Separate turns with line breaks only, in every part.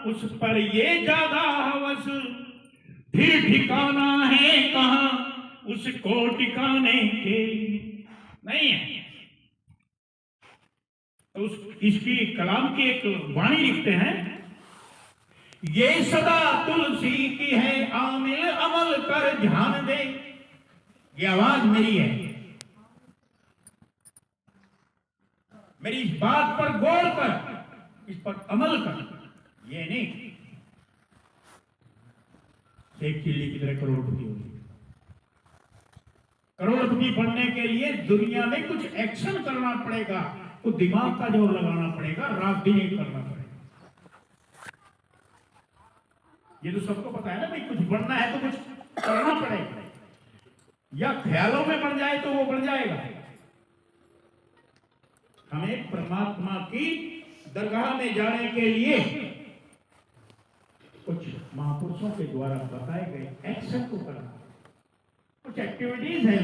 उस पर ये ज्यादा हवस, फिर ठिकाना है कहां उसको टिकाने के नहीं है। तो इसकी कलाम की एक वाणी लिखते हैं, ये सदा तुलसी की है आमिल अमल कर ध्यान दे। ये आवाज मेरी है, मेरी इस बात पर गौर कर, इस पर अमल कर। ये नहीं एक चिल्ली की तरह करोड़पति होगी। करोड़पति बनने के लिए दुनिया में कुछ एक्शन करना पड़ेगा, कुछ दिमाग का जोर लगाना पड़ेगा, रात दिन एक करना पड़ेगा। ये तो सबको पता है ना भाई, कुछ बनना है तो कुछ करना पड़ेगा, या ख्यालों में बन जाए तो वो बन जाएगा। हमें परमात्मा की दरगाह में जाने के लिए कुछ महापुरुषों के द्वारा बताए गए एक्शन को करना, कुछ एक्टिविटीज है।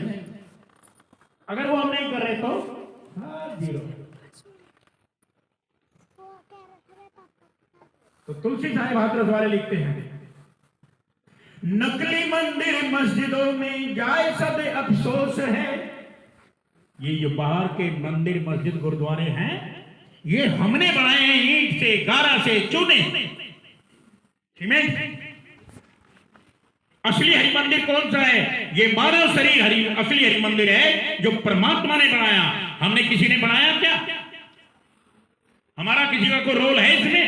अगर वो हम नहीं कर रहे तो जीरो। तो तुलसी साहिब हाथरस वाले लिखते हैं, नकली मंदिर मस्जिदों में जाए सब अफसोस है। ये जो बाहर के मंदिर मस्जिद गुरुद्वारे हैं, ये हमने बनाए हैं ईंट से, गारा से, चूने, सीमेंट। असली हरि मंदिर कौन सा है? ये मानव शरीर असली हरि मंदिर है जो परमात्मा ने बनाया। हमने किसी ने बनाया क्या? हमारा किसी का कोई रोल है इसमें?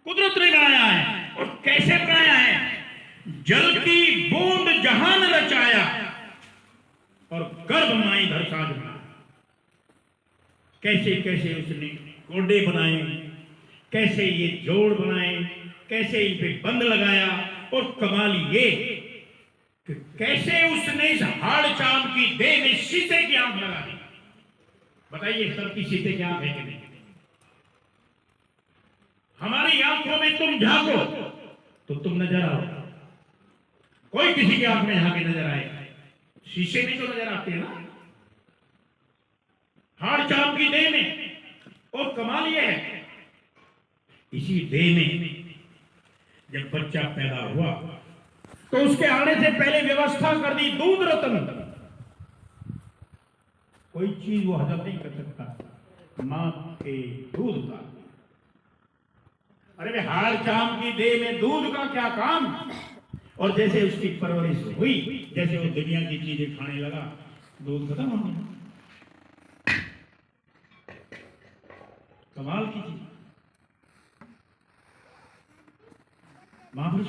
कुदरत ने बनाया है। और कैसे बनाया है? जल की बूंद जहान रचाया और गर्भ माई धर साज बनाया। कैसे कैसे उसने गोडे बनाए, कैसे ये जोड़ बनाए, कैसे इन पे बंद लगाया। और कमाल ये कि कैसे उसने इस हाड़ चाम की देह में शीशे की आंख लगा दी। बताइए, सबकी शीशे की आंख है कि नहीं? हमारी आंखों में तुम झांको तो तुम नजर आओ। कोई किसी की आंख में झांके नजर आए, शीशे में तो नजर आते हैं ना, हाड़ चाम की देह में। और कमाल यह है, इसी देह में जब बच्चा पैदा हुआ तो उसके आने से पहले व्यवस्था कर दी दूध रतन। कोई चीज वो हजम नहीं कर सकता मां के दूध का। अरे हाड़ चाम की देह में दूध का क्या काम? और जैसे उसकी परवरिश हुई, जैसे वो दुनिया की चीजें खाने लगा, दूध खत्म हो गया। कमाल की चीज। महापुरुष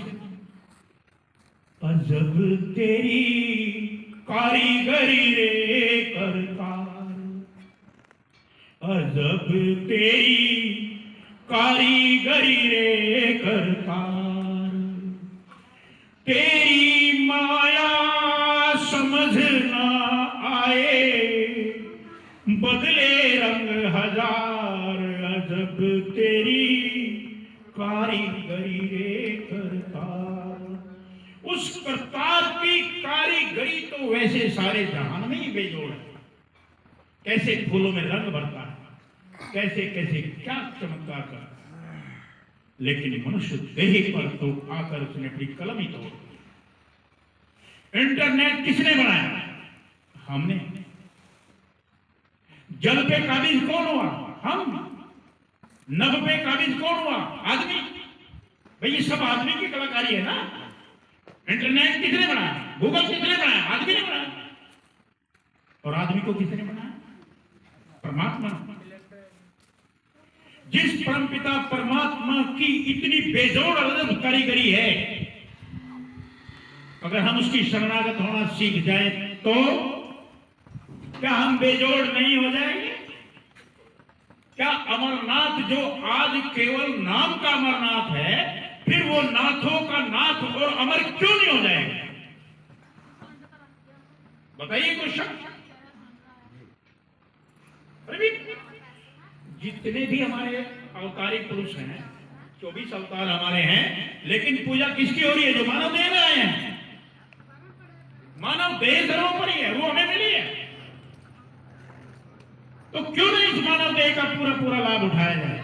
अजब तेरी कारीगरी रे करतार, अजब तेरी कारीगरी रे करतार। तेरी माया समझ ना आए, बदले रंग हजार। अजब तेरी कारीगरी रे करतार। उस करतार की कारीगरी तो वैसे सारे जहान में ही बेजोड़ है। कैसे फूलों में रंग भरता है, कैसे कैसे क्या चमत्कार करता है, लेकिन मनुष्य देह पर तो आकर उसने अपनी कलम ही तोड़ दी। इंटरनेट किसने बनाया? हमने। जल पे काबिज कौन हुआ? हम। नभ पे काबिज कौन हुआ? आदमी। भाई ये सब आदमी की कलाकारी है ना। इंटरनेट किसने बनाया? गूगल किसने बनाया? आदमी ने बनाया। और आदमी को किसने बनाया? परमात्मा। जिस परमपिता परमात्मा की इतनी बेजोड़ अद्भुत कारीगरी है, अगर हम उसकी शरणागत होना सीख जाए तो क्या हम बेजोड़ नहीं हो जाएंगे? क्या अमरनाथ जो आज केवल नाम का अमरनाथ है, फिर वो नाथों का नाथ और अमर क्यों नहीं हो जाएगा? बताइए कोई शक? जितने भी हमारे अवतारिक पुरुष हैं, 24 अवतार हमारे हैं, लेकिन पूजा किसकी हो रही है? जो मानव देह में आए हैं। मानव देह सर्वोपरि है, वो हमें मिली है। तो क्यों नहीं इस मानव देह का पूरा पूरा लाभ उठाया जाए?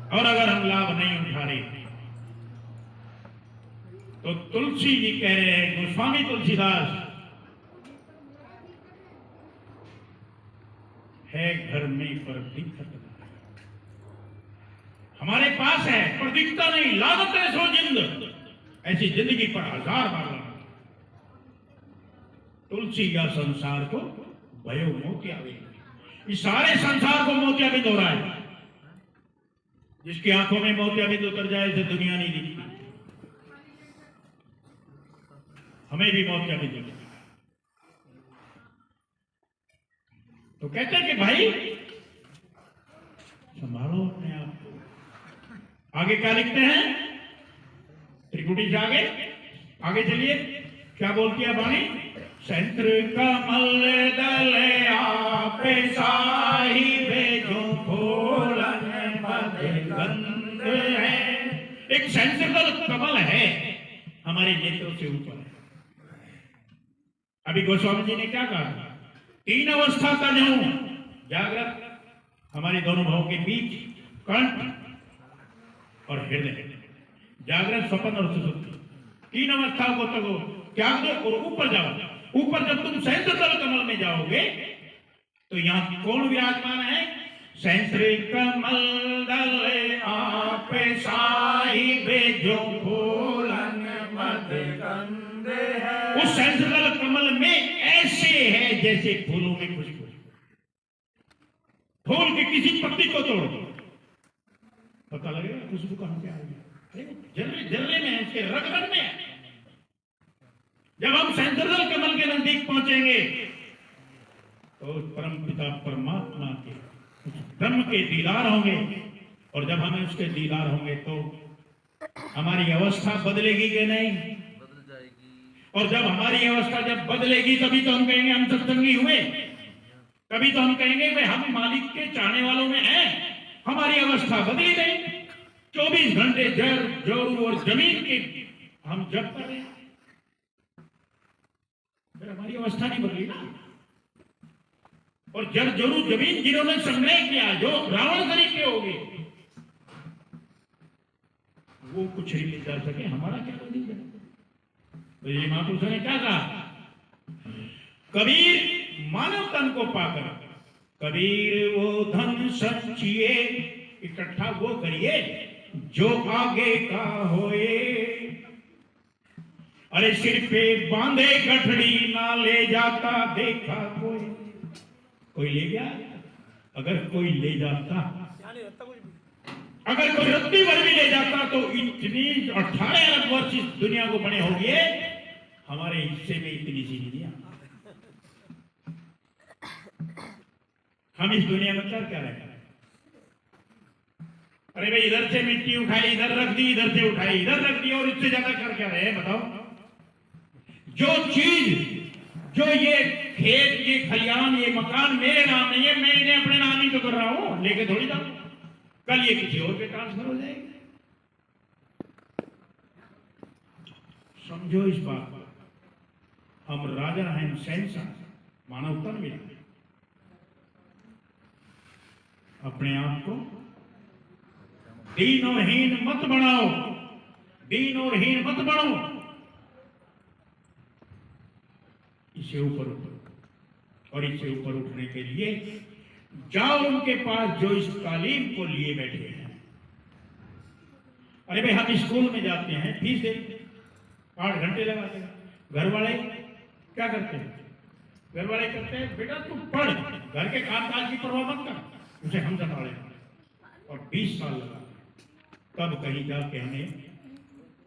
और अगर हम लाभ नहीं उठा रहे तो तुलसी जी कह रहे हैं, गोस्वामी तुलसीदास, है घर में पर दिखत नहीं, हमारे पास है पर दिखता नहीं, लागत है सो जिंद, ऐसी जिंदगी पर हजार बार लगा। तुलसी या संसार को भयो मोतियाबिंद, इस सारे संसार को मोतियाबिंद हो रहा है। जिसकी आंखों में मोतियाबिंद उतर जाए तो दुनिया नहीं दिखती। हमें भी मोतियाबिंद उतर, तो कहते हैं कि भाई संभालो अपने आप को। आगे क्या लिखते हैं त्रिकुटी से आगे चलिए, क्या बोलती है वाणी? संत्र कमल दल आपे साहिबे जो फूलन मद गंध है। एक संत्र कमल है हमारे नेत्रों से ऊपर है। अभी गोस्वामी जी ने क्या कहा? तीन अवस्था का जो जागृत हमारे दोनों भावों के बीच कंठ और हृदय, जागृत स्वप्न और सुषुप्ति, तीन अवस्थाओं को तको त्याग दो और ऊपर जाओ। ऊपर जब तुम सहस्त्र दल कमल में जाओगे तो यहां कौन विराजमान है? सहस्त्र कमल दल आप साहिबे जो फूलन मद गंध है। उस सहस्त्र दल कमल में ऐसे है जैसे फूलों में खुशबू। फूल के किसी पत्ती को तोड़ दो, पता लगेगा खुशबू कहां से आएगी। जर्रे जर्रे में है, उसके रग रग में है। जब हम सहस्त्रदल कमल के नजदीक पहुंचेंगे तो परम पिता परमात्मा के ब्रह्म के दीदार होंगे, और जब हमें उसके दीदार होंगे तो हमारी अवस्था बदलेगी कि नहीं? बदल जाएगी। और जब हमारी अवस्था जब बदलेगी तभी तो हम कहेंगे हम सत्संगी हुए, तभी तो हम कहेंगे भाई हम मालिक के चाहने वालों में हैं। हमारी अवस्था बदली नहीं, 24 घंटे जर जोरू और जमीन की हम जप कर रहे हैं, फिर हमारी अवस्था नहीं बदली ना। और जर जोरू जमीन जिन्होंने संग्रह किया, जो रावण तरीके हो गए, वो कुछ नहीं ले जा सके, हमारा क्या बदल जाए? तो ये महापुरुषों ने क्या कहा? कबीर मानव तन को पाकर, कबीर वो धन संचिए इकट्ठा वो करिए जो आगे का होए। अरे सिर पे बांधे गठड़ी ना ले जाता देखा कोई ले गया? अगर कोई ले जाता, अगर कोई रत्ती भर भी ले जाता तो इतनी 18 अरब वर्ष इस दुनिया को बने हो गए, हमारे हिस्से में इतनी सी दुनिया। हम इस दुनिया में कर क्या रहे हैं? अरे भाई इधर से मिट्टी उठाई इधर रख दी, इधर से उठाई इधर रख दी, और इससे ज्यादा कर क्या रहे हैं बताओ? जो चीज, जो ये खेत, ये खलियान, ये मकान मेरे नाम नहीं है, मैं इन्हें अपने नाम ही तो कर रहा हूं, लेके थोड़ी जाऊं। कल ये किसी और पे ट्रांसफर हो जाएगी। समझो इस बात को। हम राजा हैं, शहंशाह, मानव तन में अपने आप को दीन और हीन मत बनाओ, दीन और हीन मत बनो। इससे ऊपर उठो, और इससे ऊपर उठने के लिए जाओ उनके पास जो इस तालीम को लिए बैठे हैं। अरे भाई हम स्कूल में जाते हैं, फीस देते, 8 घंटे लगाते हैं। घर वाले क्या करते हैं? घर वाले कहते हैं बेटा तू पढ़, घर के कामकाज की परवाह मत कर, उसे हम संभाले। और 20 साल लगा तब कहीं जाके हमें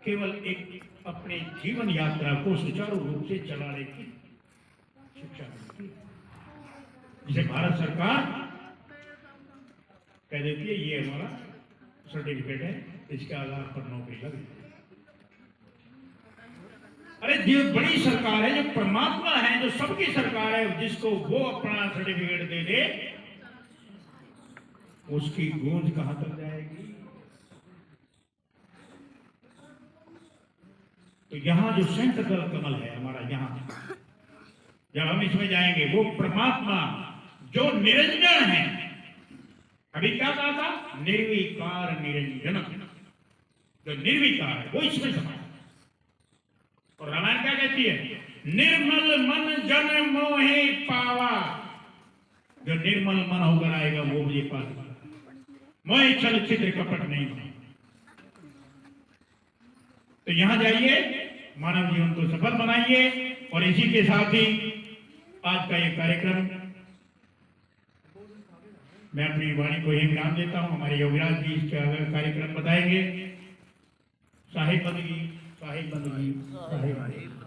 केवल एक अपने जीवन यात्रा को सुचारू रूप से चलाने की शिक्षा मिलती है, जिसे भारत सरकार कह देती है ये हमारा सर्टिफिकेट है, इसके आधार पर नौकरी लगी। अरे जो बड़ी सरकार है, जो परमात्मा है, जो सबकी सरकार है, जिसको वो अपना सर्टिफिकेट दे दे, उसकी गूंज कहां तक जाएगी? तो यहां जो सहस्त्रदल कमल है हमारा, यहां जब हम इसमें जाएंगे, वो परमात्मा जो निरंजन है, अभी क्या कहा था? निर्विकार निरंजन। जो निर्विकार है वो इसमें समाया। और रामायण क्या कहती है? निर्मल मन जन मोहे पावा। जो निर्मल मन होकर आएगा वो मुझे पाएगा। मोहे छल छिद्र कपट नहीं होगा। तो यहां जाइए, मानव जीवन को सफल बनाइए। और इसी के साथ ही आज का ये कार्यक्रम मैं अपनी वाणी को ही विराम देता हूं। हमारे योगराज जी इसका कार्यक्रम बताएंगे। साहिब बंदगी, साहिब बंदगी, साहिब।